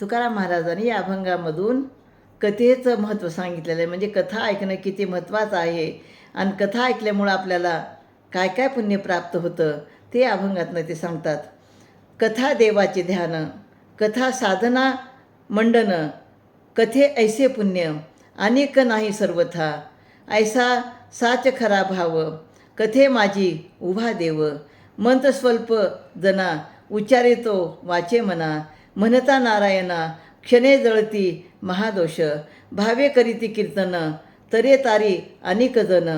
तुकाराम महाराजांनी या अभंगामधून कथेचं महत्त्व सांगितलेलं आहे. म्हणजे कथा ऐकणं किती महत्त्वाचं आहे आणि कथा ऐकल्यामुळं आपल्याला काय काय पुण्य प्राप्त होतं ते अभंगातनं ते सांगतात. कथा देवाचे ध्यान, कथा साधना मंडन, कथे ऐसे पुण्य अनेक नाही सर्वथा, ऐसा साच खरा भाव, कथे माझी उभा देव, मंत स्वल्प जना उच्चारितो वाचे मना, म्हणता नारायणा क्षणे जळती महादोष, भावे करीती कीर्तन तरे तारी अनेक जन,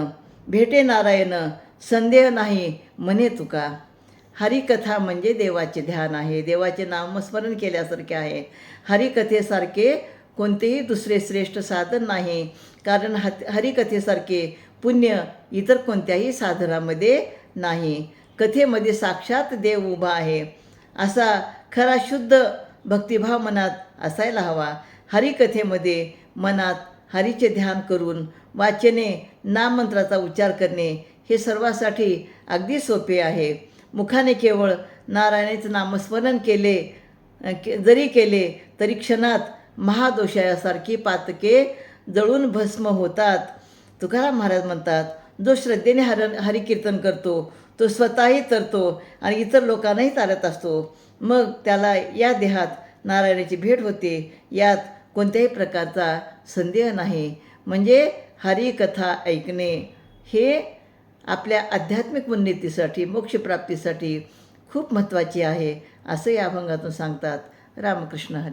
भेटे नारायण संदेह नाही म्हणे तुका. हरिकथा म्हणजे देवाचे ध्यान आहे, देवाचे नामस्मरण केल्यासारखे आहे. हरिकथेसारखे कोणतेही दुसरे श्रेष्ठ साधन नाही, कारण हरिकथेसारखे पुण्य इतर कोणत्याही साधनामध्ये नाही. कथेमध्ये साक्षात देव उभा आहे असा खरा शुद्ध भक्तिभाव मनात असायला हवा. हरिकथेमध्ये मनात हरीचे ध्यान करून वाचने नाममंत्राचा उच्चार करणे हे सर्वांसाठी अगदी सोपे आहे. मुखाने केवळ नारायणाचे नामस्मरण जरी केले तरी क्षणात महादोषासारखी पातके जळून भस्म होतात. तुकाराम महाराज म्हणतात, जो श्रद्धेने हरिकीर्तन करतो तो स्वतःही तरतो आणि इतर लोकांनाही तारत असतो. मग त्याला या देहात नारायणाची भेट होते, यात कोणत्याही प्रकारचा संदेह नाही. म्हणजे हरिकथा ऐकणे हे आपल्या आध्यात्मिक उन्नतीसाठी मोक्षप्राप्तीसाठी खूप महत्त्वाचे आहे असं या अभंगातून सांगतात. रामकृष्ण हरी.